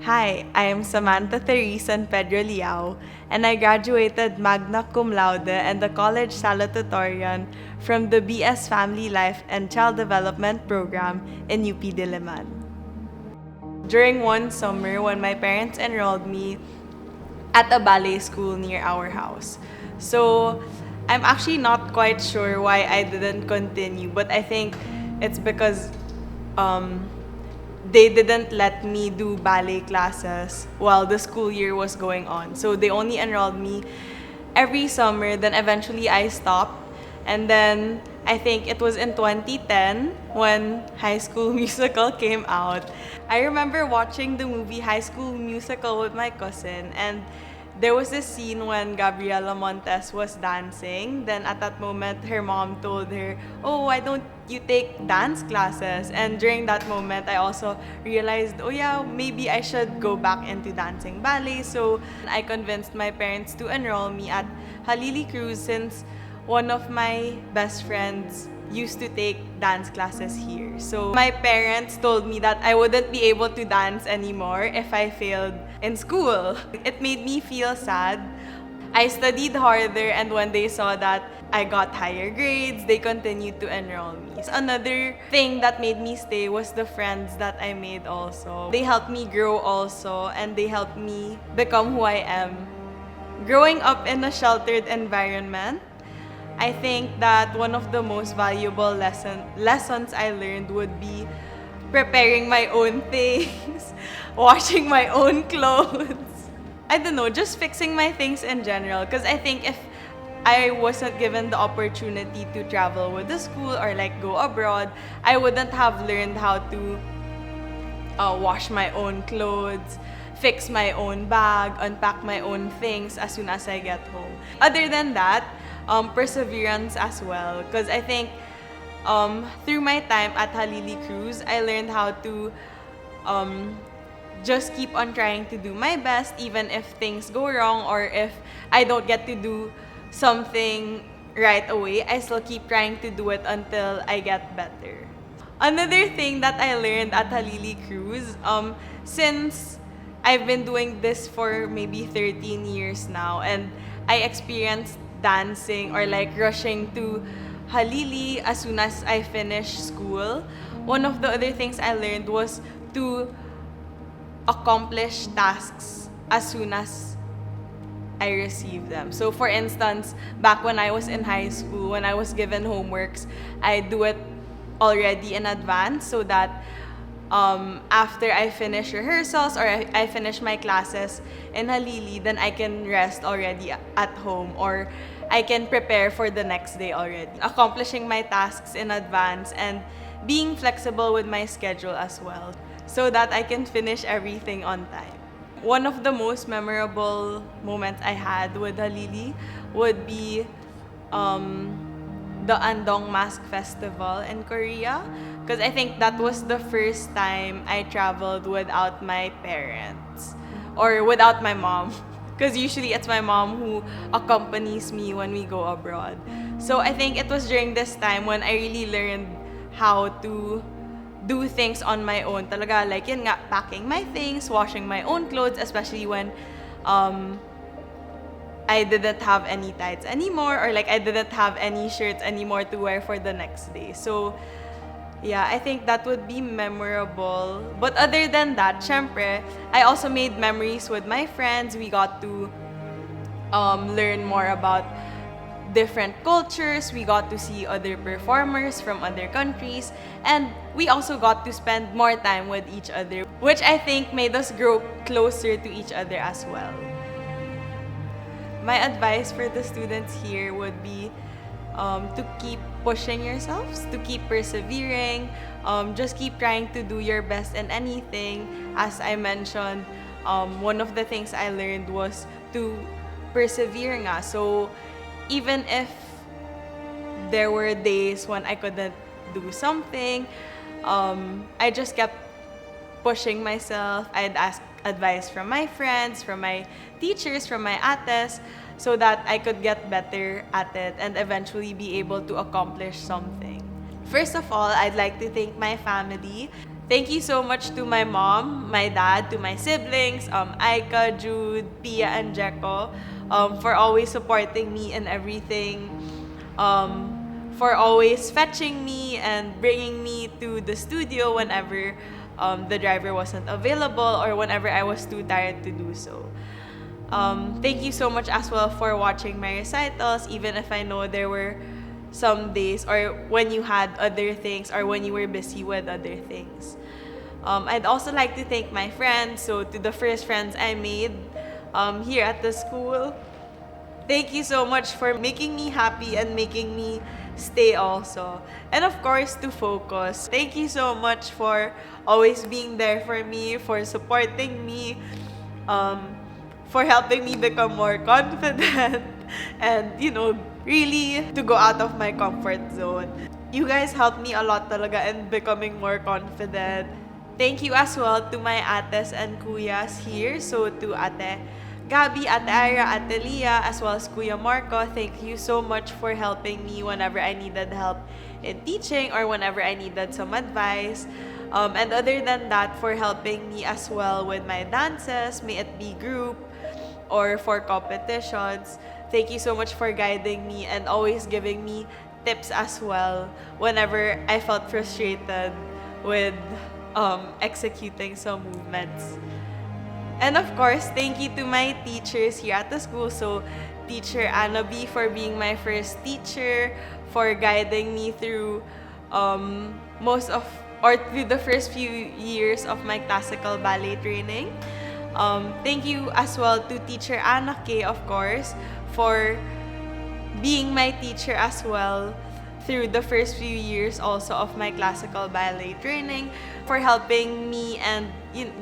Hi, I am Samantha Theresan Pedro Liao, and I graduated magna cum laude and the college salutatorian from the BS Family Life and Child Development Program in UP Diliman. During one summer when my parents enrolled me at a ballet school near our house. So I'm actually not quite sure why I didn't continue, but I think it's because um, they didn't let me do ballet classes while the school year was going on. So they only enrolled me every summer, then eventually I stopped. And then I think it was in 2010 when High School Musical came out. I remember watching the movie High School Musical with my cousin, and there was this scene when Gabriela was dancing. Then at that moment, her mom told her, "Oh, why don't you take dance classes?" And during that moment, I also realized, oh yeah, maybe I should go back into dancing ballet. So I convinced my parents to enroll me at Halili-Cruz since one of my best friends used to take dance classes here. So my parents told me that I wouldn't be able to dance anymore if I failed in school. It made me feel sad. I studied harder, and when they saw that I got higher grades, they continued to enroll me. Another thing that made me stay was the friends that I made also. They helped me grow also, and they helped me become who I am. Growing up in a sheltered environment, I think that one of the most valuable lessons I learned would be preparing my own things, washing my own clothes. I don't know, just fixing my things in general. Because I think if I wasn't given the opportunity to travel with the school or like go abroad, I wouldn't have learned how to wash my own clothes, fix my own bag, unpack my own things as soon as I get home. Other than that, perseverance as well. Because I think through my time at Halili-Cruz, I learned how to just keep on trying to do my best even if things go wrong or if I don't get to do something right away. I still keep trying to do it until I get better. Another thing that I learned at Halili-Cruz, since I've been doing this for maybe 13 years now, and I experienced dancing or like rushing to Halili as soon as I finished school. One of the other things I learned was to accomplish tasks as soon as I receive them. So for instance, back when I was in high school, when I was given homeworks, I do it already in advance so that after I finish rehearsals or I finish my classes in Halili, then I can rest already at home or I can prepare for the next day already. Accomplishing my tasks in advance and being flexible with my schedule as well so that I can finish everything on time. One of the most memorable moments I had with Halili would be the Andong Mask Festival in Korea, because I think that was the first time I traveled without my parents or without my mom, because usually it's my mom who accompanies me when we go abroad. So I think it was during this time when I really learned how to do things on my own. Talaga, like yun nga, packing my things, washing my own clothes, especially when I didn't have any tights anymore or like I didn't have any shirts anymore to wear for the next day. So yeah, I think that would be memorable. But other than that, syempre, I also made memories with my friends. We got to learn more about different cultures. We got to see other performers from other countries. And we also got to spend more time with each other, which I think made us grow closer to each other as well. My advice for the students here would be to keep pushing yourselves, to keep persevering, just keep trying to do your best in anything. As I mentioned, one of the things I learned was to persevere nga. So even if there were days when I couldn't do something, I just kept pushing myself. I'd ask advice from my friends, from my teachers, from my ates, so that I could get better at it and eventually be able to accomplish something. First of all, I'd like to thank my family. Thank you so much to my mom, my dad, to my siblings, Aika, Jude, Pia, and Jeko, for always supporting me and everything, for always fetching me and bringing me to the studio whenever the driver wasn't available or whenever I was too tired to do so. Thank you so much as well for watching my recitals, even if I know there were some days or when you had other things or when you were busy with other things. I'd also like to thank my friends, so to the first friends I made here at the school. Thank you so much for making me happy and making me stay also. And of course, to Focus. Thank you so much for always being there for me, for supporting me, for helping me become more confident, and really to go out of my comfort zone. You guys helped me a lot talaga in becoming more confident. Thank you as well to my ates and kuyas here. So to Ate Gabi, Ate Ira, Ate Leah, as well as Kuya Marco, thank you so much for helping me whenever I needed help in teaching or whenever I needed some advice. And other than that, for helping me as well with my dances, may it be group or for competitions. Thank you so much for guiding me and always giving me tips as well whenever I felt frustrated with executing some movements. And of course, thank you to my teachers here at the school. So, Teacher Anna B for being my first teacher, for guiding me through through the first few years of my classical ballet training. Thank you as well to Teacher Anna K, of course, for being my teacher as well through the first few years also of my classical ballet training, for helping me and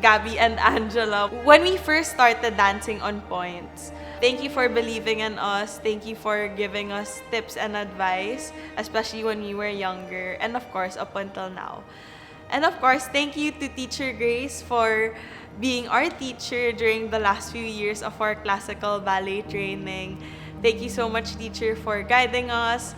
Gabby and Angela when we first started dancing on points. Thank you for believing in us. Thank you for giving us tips and advice, especially when we were younger, and of course up until now. And of course, thank you to Teacher Grace for being our teacher during the last few years of our classical ballet training. Thank you so much, teacher, for guiding us,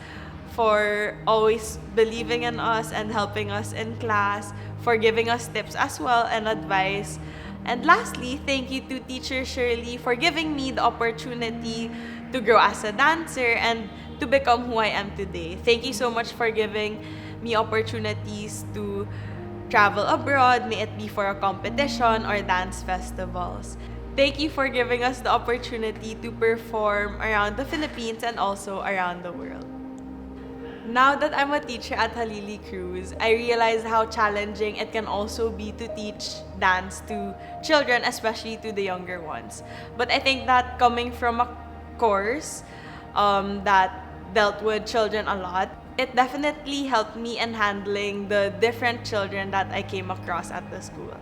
for always believing in us and helping us in class, for giving us tips as well and advice. And lastly, thank you to Teacher Shirley for giving me the opportunity to grow as a dancer and to become who I am today. Thank you so much for giving me opportunities to travel abroad, may it be for a competition or dance festivals. Thank you for giving us the opportunity to perform around the Philippines and also around the world. Now that I'm a teacher at Halili-Cruz, I realize how challenging it can also be to teach dance to children, especially to the younger ones. But I think that coming from a course that dealt with children a lot, it definitely helped me in handling the different children that I came across at the school.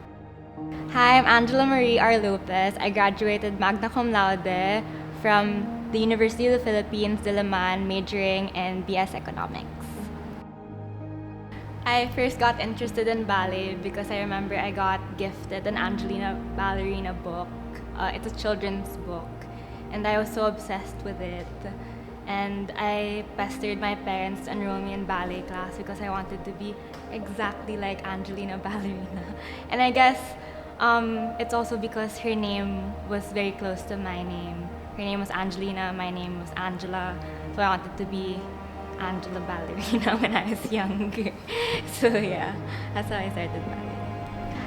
Hi, I'm Angela Marie R. Lopez. I graduated magna cum laude from the University of the Philippines, Diliman, majoring in BS Economics. I first got interested in ballet because I remember I got gifted an Angelina Ballerina book. It's a children's book, and I was so obsessed with it. And I pestered my parents to enroll me in ballet class because I wanted to be exactly like Angelina Ballerina. And I guess it's also because her name was very close to my name. Her name was Angelina, my name was Angela, so I wanted to be Angela Ballerina when I was younger. So yeah, that's how I started ballet.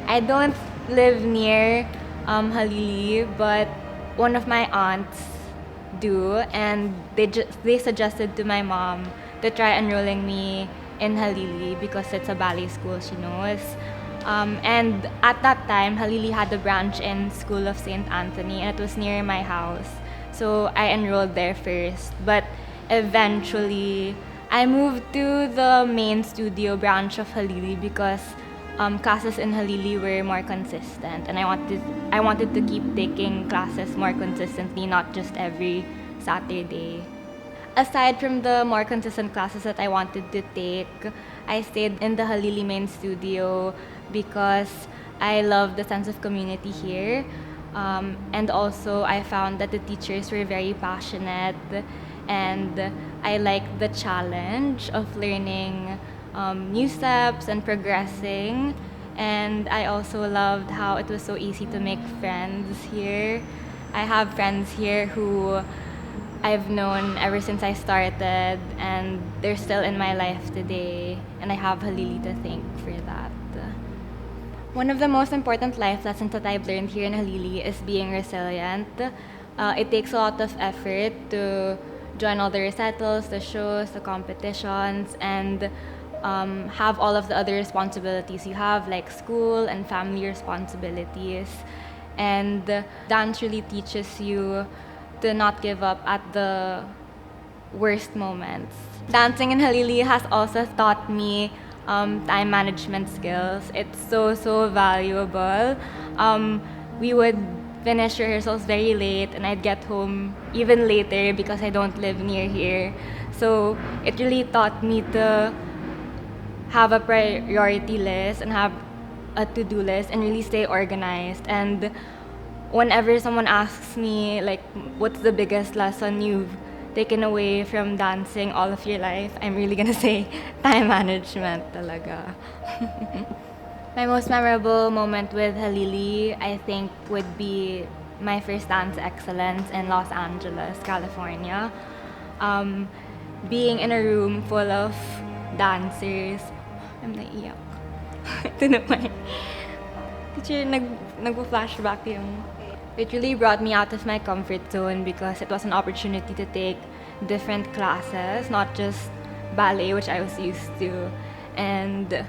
I don't live near Halili, but one of my aunts do, and they suggested to my mom to try enrolling me in Halili because it's a ballet school she knows. And at that time, Halili had a branch in School of St. Anthony, and it was near my house. So I enrolled there first, but eventually I moved to the main studio branch of Halili because classes in Halili were more consistent, and I wanted to keep taking classes more consistently, not just every Saturday. Aside from the more consistent classes that I wanted to take, I stayed in the Halili main studio because I love the sense of community here. And also, I found that the teachers were very passionate, and I liked the challenge of learning new steps and progressing. And I also loved how it was so easy to make friends here. I have friends here who I've known ever since I started, and they're still in my life today, and I have Halili to thank for that. One of the most important life lessons that I've learned here in Halili is being resilient. It takes a lot of effort to join all the recitals, the shows, the competitions, and have all of the other responsibilities you have, like school and family responsibilities. And dance really teaches you to not give up at the worst moments. Dancing in Halili has also taught me time management skills. It's so valuable. We would finish rehearsals very late, and I'd get home even later because I don't live near here. So it really taught me to have a priority list and have a to-do list and really stay organized. And whenever someone asks me, like, what's the biggest lesson you've taken away from dancing all of your life, I'm really gonna say time management talaga. My most memorable moment with Halili, I think, would be my first dance excellence in Los Angeles, California. Being in a room full of dancers, I'm naiyak. Ito naman. Teacher, nag-flashback yung... It really brought me out of my comfort zone because it was an opportunity to take different classes, not just ballet, which I was used to. And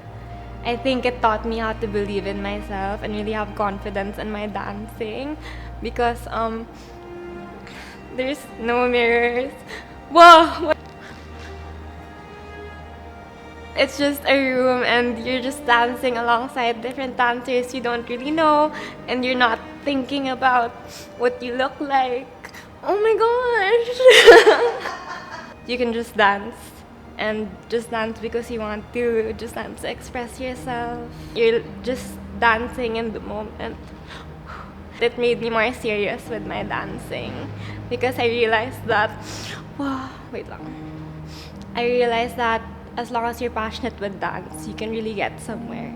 I think it taught me how to believe in myself and really have confidence in my dancing because there's no mirrors. Whoa! It's just a room and you're just dancing alongside different dancers you don't really know, and you're not thinking about what you look like. Oh my gosh! You can just dance, and just dance because you want to, just dance to express yourself. You're just dancing in the moment. It made me more serious with my dancing because I realized that, wow, wait lang. I realized that as long as you're passionate with dance, you can really get somewhere.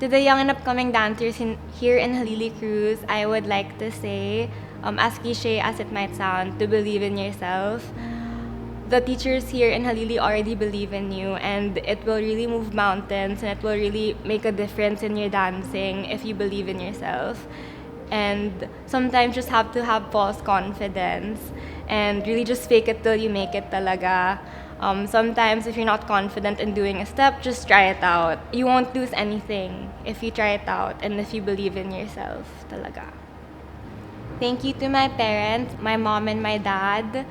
To the young and upcoming dancers here in Halili-Cruz, I would like to say, as cliche as it might sound, to believe in yourself. The teachers here in Halili already believe in you, and it will really move mountains, and it will really make a difference in your dancing if you believe in yourself. And sometimes just have to have false confidence and really just fake it till you make it talaga. Sometimes if you're not confident in doing a step, just try it out. You won't lose anything if you try it out and if you believe in yourself talaga. Thank you to my parents, my mom and my dad.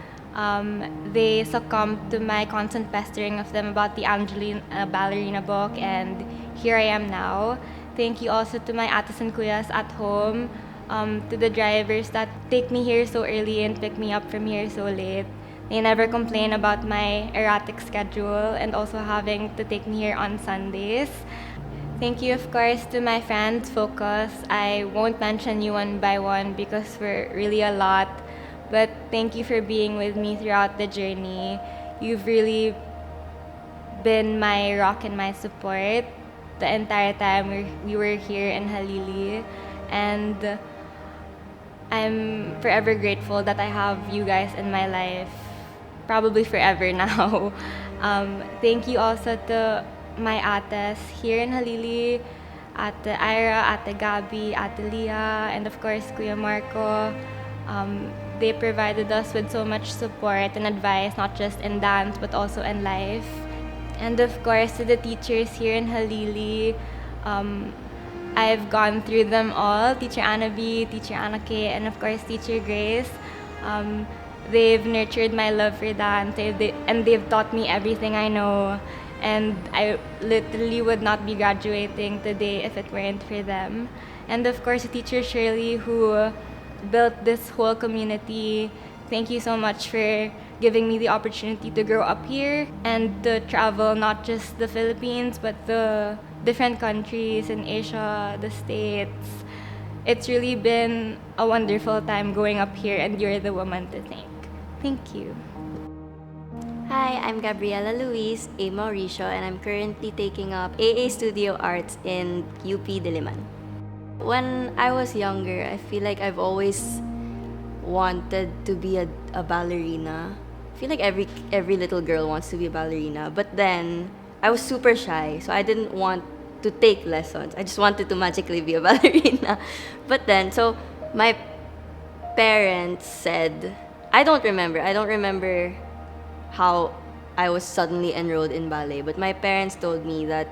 They succumbed to my constant pestering of them about the Angelina ballerina book, and here I am now. Thank you also to my ates and kuyas at home, to the drivers that take me here so early and pick me up from here so late. They never complain about my erratic schedule and also having to take me here on Sundays. Thank you, of course, to my friends, Focus. I won't mention you one by one because we're really a lot, but thank you for being with me throughout the journey. You've really been my rock and my support the entire time we were here in Halili, and I'm forever grateful that I have you guys in my life, probably forever now. Thank you also to my ates here in Halili, Ate Ira, Ate Gabi, Ate Leah, and of course Kuya Marco. They provided us with so much support and advice, not just in dance but also in life. And of course to the teachers here in Halili, I've gone through them all, Teacher Anna B, Teacher Anna K, and of course Teacher Grace. They've nurtured my love for dance, and they've taught me everything I know. And I literally would not be graduating today if it weren't for them. And of course, Teacher Shirley, who built this whole community. Thank you so much for giving me the opportunity to grow up here and to travel not just the Philippines, but the different countries in Asia, the States. It's really been a wonderful time growing up here, and you're the woman to thank. Thank you. Hi, I'm Gabriela Luis A. Mauricio, and I'm currently taking up AA Studio Arts in UP Diliman. When I was younger, I feel like I've always wanted to be a ballerina. I feel like every little girl wants to be a ballerina. But then I was super shy, so I didn't want to take lessons. I just wanted to magically be a ballerina. But then, so my parents said, I don't remember how I was suddenly enrolled in ballet, but my parents told me that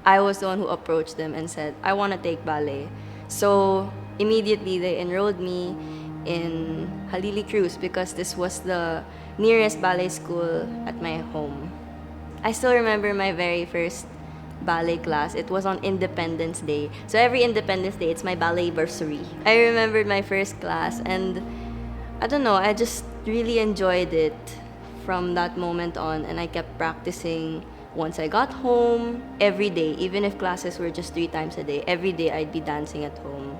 I was the one who approached them and said, I want to take ballet. So immediately they enrolled me in Halili-Cruz because this was the nearest ballet school at my home. I still remember my very first ballet class. It was on Independence Day. So every Independence Day, it's my ballet bursary. I remembered my first class, and I don't know, I just really enjoyed it from that moment on, and I kept practicing once I got home every day, even if classes were just 3 times a day. Every day I'd be dancing at home.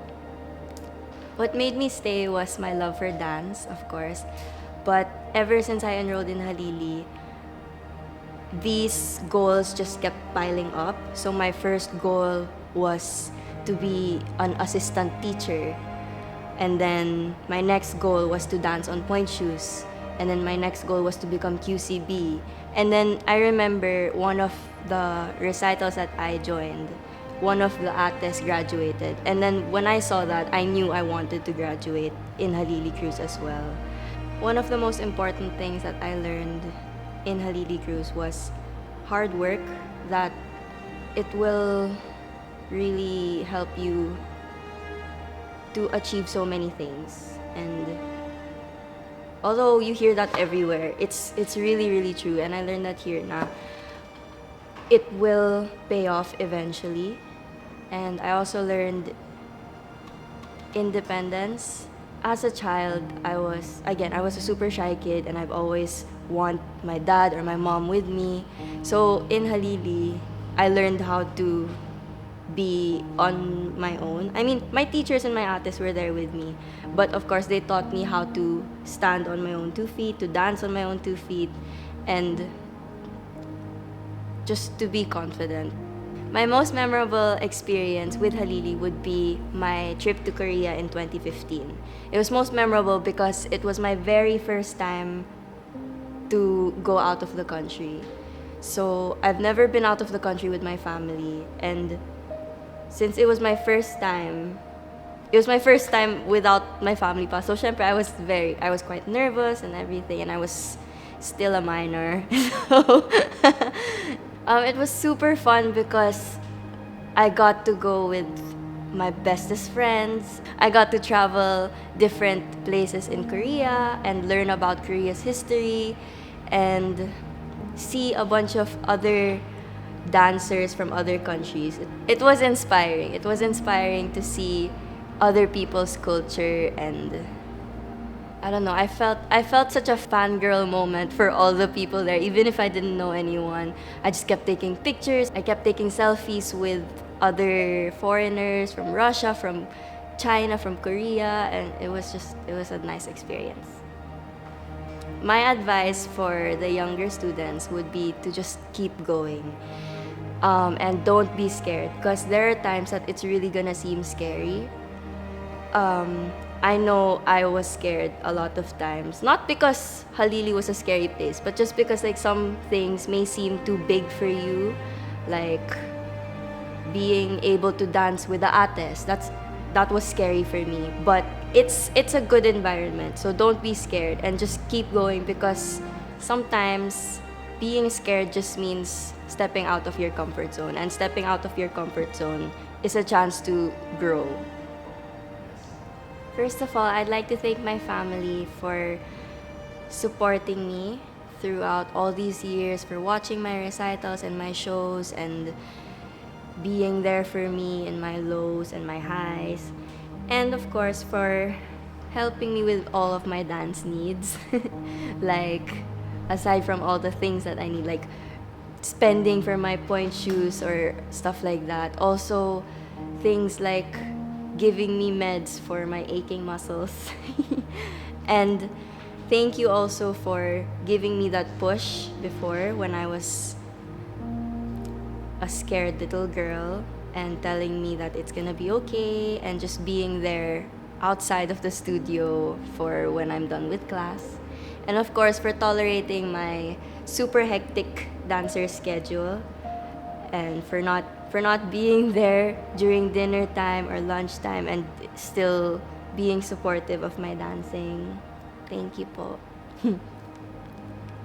What made me stay was my love for dance, of course. But ever since I enrolled in Halili, these goals just kept piling up. So my first goal was to be an assistant teacher. And then my next goal was to dance on point shoes. And then my next goal was to become QCB. And then I remember one of the recitals that I joined, one of the actors graduated. And then when I saw that, I knew I wanted to graduate in Halili-Cruz as well. One of the most important things that I learned in Halili-Cruz was hard work, that it will really help you to achieve so many things. And although you hear that everywhere, it's really, really true. And I learned that here na it will pay off eventually. And I also learned independence. As a child, I was a super shy kid, and I've always want my dad or my mom with me. So in Halili, I learned how to be on my own. I mean, my teachers and my ates were there with me, but of course they taught me how to stand on my own 2 feet, to dance on my own 2 feet, and just to be confident. My most memorable experience with Halili would be my trip to Korea in 2015. It was most memorable because it was my very first time to go out of the country. So I've never been out of the country with my family, and since it was my first time without my family pa. So syempre I was quite nervous and everything, and I was still a minor. So it was super fun because I got to go with my bestest friends. I got to travel different places in Korea and learn about Korea's history and see a bunch of other dancers from other countries. It was inspiring. It was inspiring to see other people's culture, and I don't know, I felt such a fangirl moment for all the people there, even if I didn't know anyone. I just kept taking pictures. I kept taking selfies with other foreigners from Russia, from China, from Korea, and it was a nice experience. My advice for the younger students would be to just keep going. And don't be scared, because there are times that it's really gonna seem scary. I know I was scared a lot of times. Not because Halili was a scary place, but just because like some things may seem too big for you. Like being able to dance with the ates. That was scary for me. But it's a good environment. So don't be scared and just keep going, because sometimes being scared just means stepping out of your comfort zone. And stepping out of your comfort zone is a chance to grow. First of all, I'd like to thank my family for supporting me throughout all these years, for watching my recitals and my shows, and being there for me in my lows and my highs. And of course, for helping me with all of my dance needs. Like, aside from all the things that I need, like spending for my point shoes or stuff like that. Also, things like giving me meds for my aching muscles. And Thank you also for giving me that push before when I was a scared little girl and telling me that it's gonna be okay and just being there outside of the studio for when I'm done with class. And of course, for tolerating my super hectic dancer schedule and for not being there during dinner time or lunchtime and still being supportive of my dancing. Thank you po.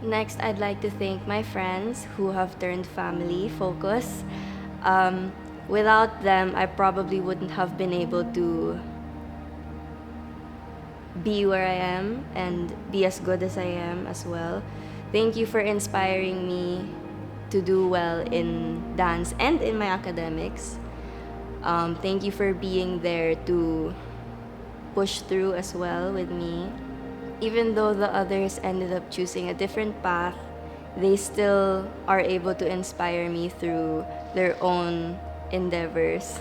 Next, I'd like to thank my friends who have turned family focus. Without them, I probably wouldn't have been able to be where I am and be as good as I am as well. Thank you for inspiring me to do well in dance and in my academics. Thank you for being there to push through as well with me. Even though the others ended up choosing a different path, they still are able to inspire me through their own endeavors.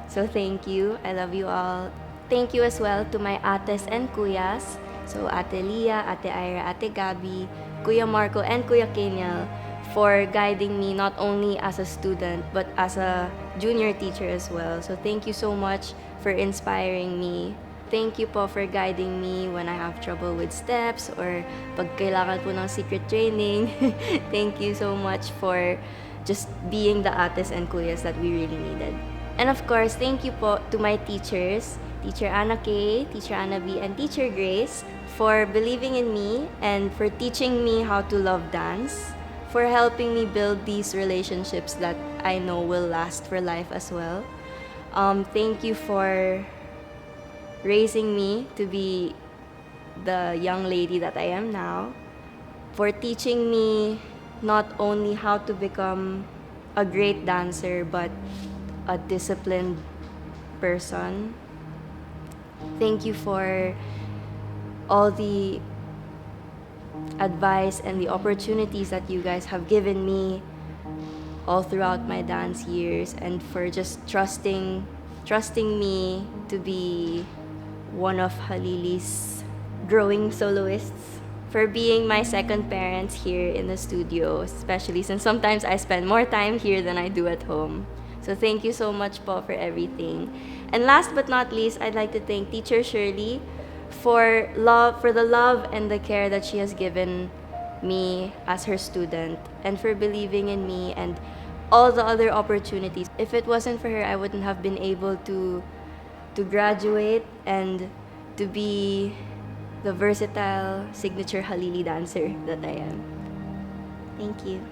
So thank you. I love you all. Thank you as well to my ates and kuyas. So Ate Leah, Ate Ira, Ate Gabby, Kuya Marco, and Kuya Kenyal for guiding me not only as a student but as a junior teacher as well. So thank you so much for inspiring me. Thank you po for guiding me when I have trouble with steps or pag kailangan po ng secret training. Thank you so much for just being the ates and kuyas that we really needed. And of course, thank you po to my teachers, Teacher Anna K, Teacher Anna B, and Teacher Grace for believing in me and for teaching me how to love dance, for helping me build these relationships that I know will last for life as well. Thank you for raising me to be the young lady that I am now, for teaching me not only how to become a great dancer but a disciplined person. Thank you for all the advice and the opportunities that you guys have given me all throughout my dance years and for just trusting me to be one of Halili's growing soloists, for being my second parents here in the studio, especially since sometimes I spend more time here than I do at home. So thank you so much po for everything. And last but not least, I'd like to thank Teacher Shirley for the love and the care that she has given me as her student and for believing in me and all the other opportunities. If it wasn't for her, I wouldn't have been able to graduate and to be the versatile signature Halili dancer that I am. Thank you.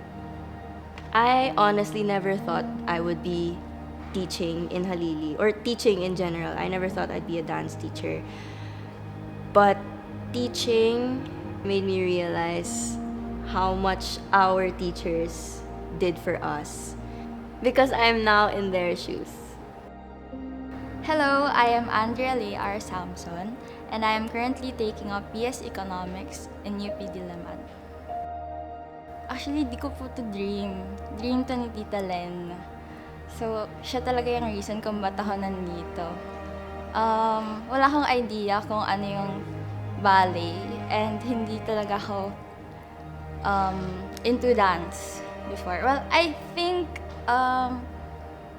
I honestly never thought I would be teaching in Halili or teaching in general. I never thought I'd be a dance teacher. But teaching made me realize how much our teachers did for us because I'm now in their shoes. Hello, I am Andrea Lee R. Samson, and I am currently taking up BS Economics in UP Diliman. Actually, di ko po to dream. Dream to ni Tita Len. So, siya talaga yung reason kung ba't ako nandito. Wala akong idea kung ano yung ballet, and hindi talaga ako into dance before. Well, I think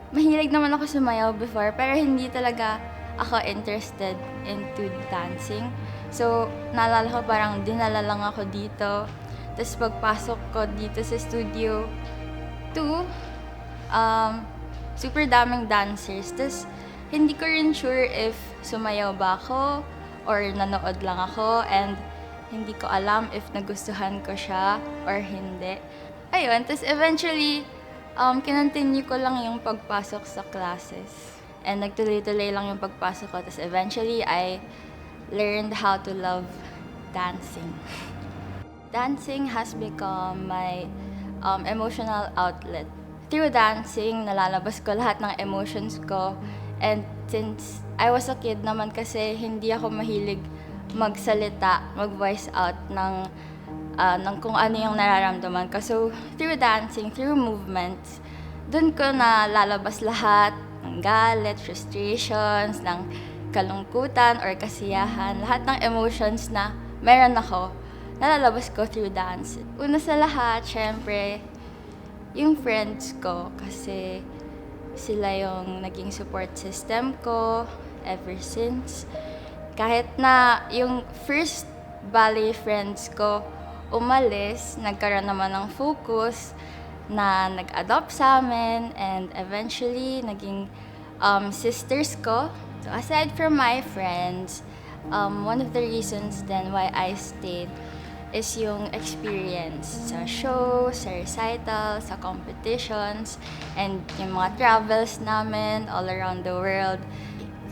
mahilig naman ako sumayaw before, pero hindi talaga ako interested into dancing. So, naalala ko parang dinala lang ako dito. Tapos pagpasok ko dito sa studio 2, super daming dancers. Tapos hindi ko rin sure if sumayaw ba ako or nanood lang ako, and hindi ko alam if nagustuhan ko siya or hindi. Ayun, tapos eventually, kinontinue ko lang yung pagpasok sa classes. And nagtuloy-tuloy lang yung pagpasok ko. Tapos eventually, I learned how to love dancing. Dancing has become my emotional outlet. Through dancing, nalalabas ko lahat ng emotions ko. And since I was a kid naman kasi hindi ako mahilig magsalita, mag-voice out ng kung ano yung nararamdaman ko. So, through dancing, through movements, dun ko nalalabas lahat ng galit, frustrations, ng kalungkutan or kasiyahan, lahat ng emotions na meron ako, nalalabas ko through dance. Una sa lahat, syempre, yung friends ko kasi sila yung naging support system ko ever since. Kahit na yung first ballet friends ko umalis, nagkaroon naman ng focus na nag-adopt sa amin and eventually naging sisters ko. So aside from my friends, one of the reasons then why I stayed is yung experience sa show, sa recital, sa competitions, and yung mga travels namin all around the world.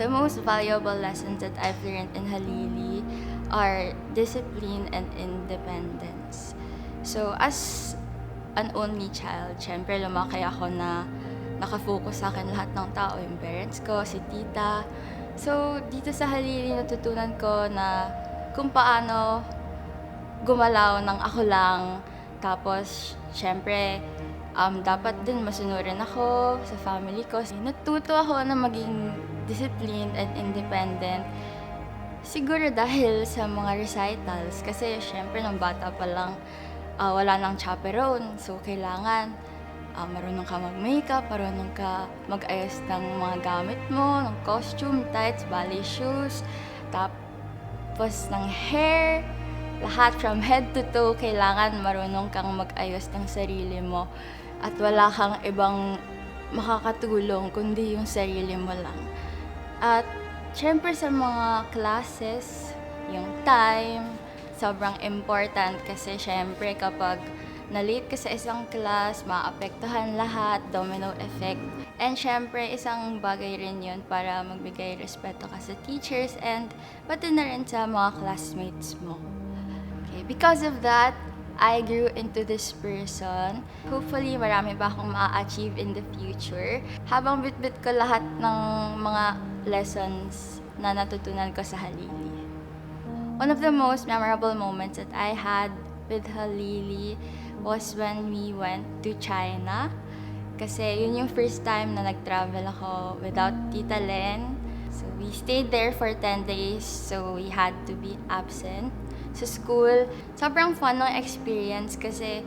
The most valuable lessons that I've learned in Halili are discipline and independence. So as an only child, syempre lumaki ako na nakafocus sa akin lahat ng tao, yung parents ko, si tita. So dito sa Halili natutunan ko na kung paano gumalaw ng ako lang. Tapos, syempre, dapat din masunurin ako sa family ko. Natuto ako na maging disciplined and independent. Siguro dahil sa mga recitals. Kasi, syempre, nung bata pa lang, wala nang chaperone. So, kailangan marunong ka mag-makeup, marunong ka mag-ayos ng mga gamit mo, ng costume, tights, ballet shoes, tapos ng hair. Lahat from head to toe, kailangan marunong kang mag-ayos ng sarili mo at wala kang ibang makakatulong kundi yung sarili mo lang. At syempre sa mga classes, yung time, sobrang important kasi syempre kapag na-late ka sa isang class, maapektuhan lahat, domino effect. And syempre, isang bagay rin yun para magbigay respeto ka sa teachers and pati na rin sa mga classmates mo. Because of that, I grew into this person. Hopefully, marami pa akong ma-achieve in the future. Habang bit-bit ko lahat ng mga lessons na natutunan ko sa Halili. One of the most memorable moments that I had with Halili was when we went to China. Kasi yun yung first time na nag-travel ako without Tita Len. So we stayed there for 10 days, so we had to be absent sa school. Sobrang fun ng experience kasi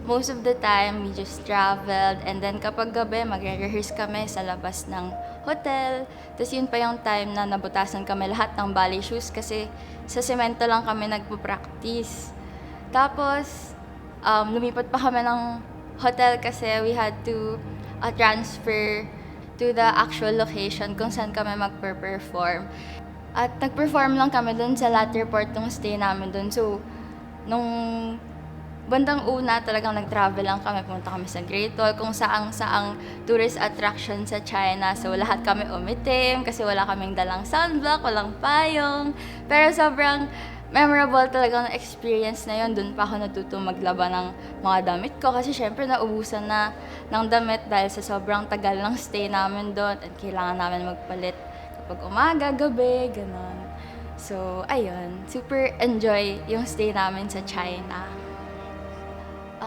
most of the time we just traveled and then kapag gabi magre-rehearse kami sa labas ng hotel. Tapos yun pa yung time na nabutasan kami lahat ng ballet shoes kasi sa semento lang kami nagpo-practice. Tapos lumipat pa kami ng hotel kasi we had to transfer to the actual location kung saan kami magpe-perform. At nag-perform lang kami dun sa latter part ng stay namin dun. So, nung bandang una talagang nag-travel lang kami. Pumunta kami sa Great Wall, kung saang tourist attraction sa China. So, lahat kami umitim kasi wala kaming dalang sunblock, walang payong. Pero sobrang memorable talaga ng experience na yun. Dun pa ako natuto maglaba ng mga damit ko kasi syempre naubusan na ng damit dahil sa sobrang tagal ng stay namin doon at kailangan namin magpalit kapag umaga, gabi, ganon. So, ayun, super enjoy yung stay namin sa China.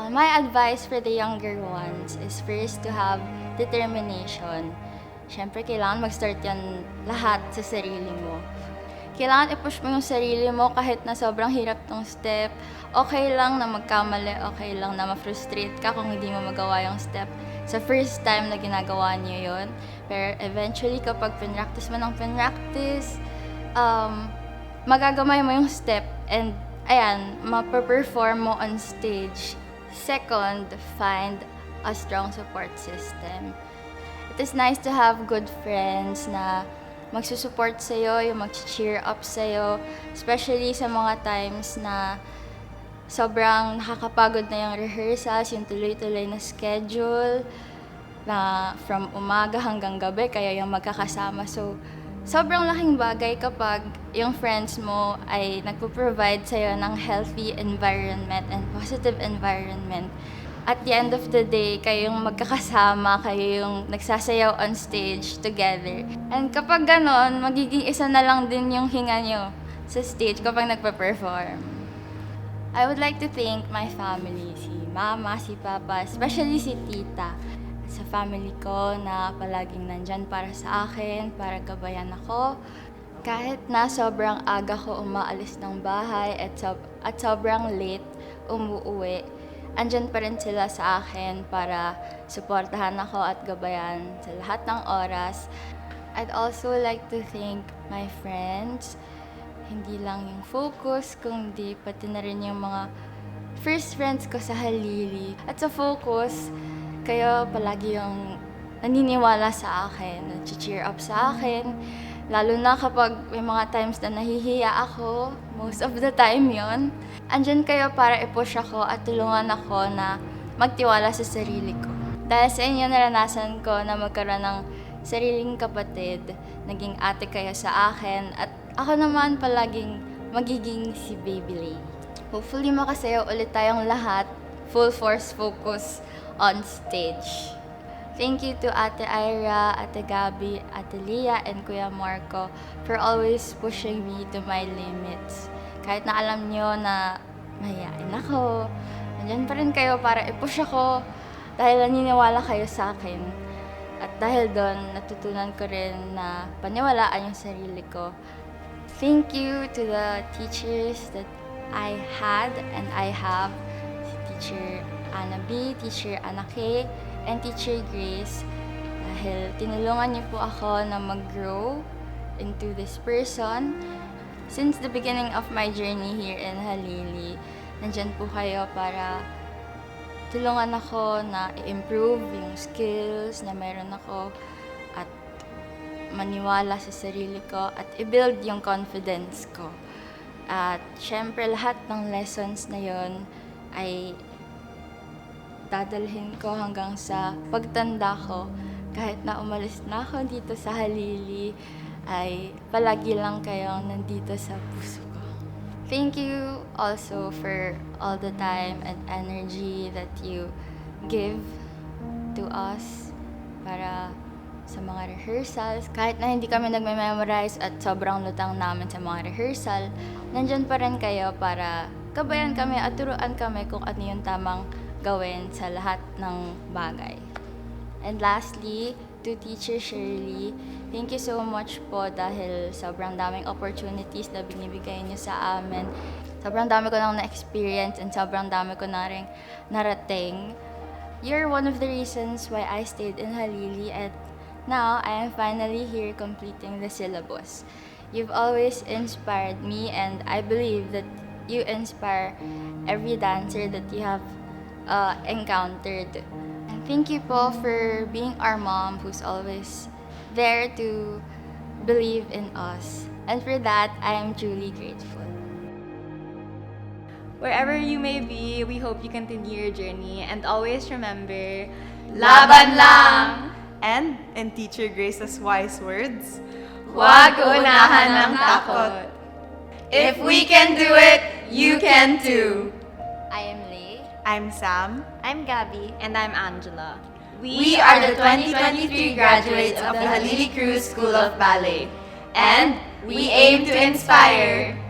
My advice for the younger ones is first to have determination. Syempre, kailangan mag-start yan lahat sa sarili mo. Kailangan i-push mo yung sarili mo kahit na sobrang hirap tong step. Okay lang na magkamali, okay lang na ma-frustrate ka kung hindi mo magawa yung step sa first time na ginagawa niyo yun. Pero eventually, kapag pinractice mo ng pinractice, magagamay mo yung step and ayan, mapaperform mo on stage. Second, find a strong support system. It is nice to have good friends na magsusupport sa'yo, yung mag-cheer up sa'yo, especially sa mga times na sobrang nakakapagod na yung rehearsals, yung tuloy-tuloy na schedule, na from umaga hanggang gabi, kaya yung magkakasama. So, sobrang laking bagay kapag yung friends mo ay nagpo-provide sa'yo ng healthy environment and positive environment. At the end of the day, kayo yung magkakasama, kayo yung nagsasayaw on stage together. And kapag ganon, magiging isa na lang din yung hinga nyo sa stage kapag nagpa-perform. I would like to thank my family, si mama, si papa, especially si tita. Sa family ko na palaging nandyan para sa akin, para gabayan ako. Kahit na sobrang aga ko umaalis ng bahay at sobrang late umuuwi, andyan pa rin sila sa akin para suportahan ako at gabayan sa lahat ng oras. I'd also like to thank my friends, hindi lang yung Focus, kundi pati na rin yung mga first friends ko sa Halili. At sa Focus, kayo palagi yung naniniwala sa akin, nag-cheer up sa akin. Lalo na kapag may mga times na nahihiya ako, most of the time yon. Andyan kayo para i-push ako at tulungan ako na magtiwala sa sarili ko. Dahil sa inyo, naranasan ko na magkaroon ng sariling kapatid, naging ate kayo sa akin, at ako naman palaging magiging si Baby Lay. Hopefully makasayaw ulit tayong lahat, full force focus on stage. Thank you to Ate Ira, Ate Gabby, Ate Leah, and Kuya Marco for always pushing me to my limits. Kahit na alam nyo na mahihain ako, nandiyan pa rin kayo para i-push ako dahil naniniwala kayo sa akin. At dahil doon, natutunan ko rin na paniwalaan yung sarili ko. Thank you to the teachers that I had and I have, si Teacher Anna B, Teacher Anna K, and Teacher Grace. Dahil tinulungan niyo po ako na mag-grow into this person. Since the beginning of my journey here in Halili, nandyan po kayo para tulungan ako na i-improve yung skills na meron ako at maniwala sa sarili ko at i-build yung confidence ko. At syempre lahat ng lessons na yon ay dadalhin ko hanggang sa pagtanda ko. Kahit na umalis na ako dito sa Halili, ay palagi lang kayong nandito sa puso ko. Thank you also for all the time and energy that you give to us para sa mga rehearsals. Kahit na hindi kami nagme-memorize at sobrang lutang namin sa mga rehearsal, nandyan pa rin kayo para gabayan kami at turuan kami kung ano yung tamang gawin sa lahat ng bagay. And lastly, to Teacher Shirley, thank you so much po dahil sobrang daming opportunities na binibigay niyo sa amin. Sobrang dami ko nang na-experience and sobrang dami ko na rin narating. You're one of the reasons why I stayed in Halili, and now I am finally here completing the syllabus. You've always inspired me, and I believe that you inspire every dancer that you have encountered. And thank you po for being our mom who's always there to believe in us. And for that, I am truly grateful. Wherever you may be, we hope you continue your journey and always remember, Laban lang! And, in Teacher Grace's wise words, huwag unahan ng takot. If we can do it, you can too! I am Lay. I'm Sam. I'm Gabby. And I'm Angela. We are the 2023 graduates of the Halili-Cruz School of Ballet, and we aim to inspire.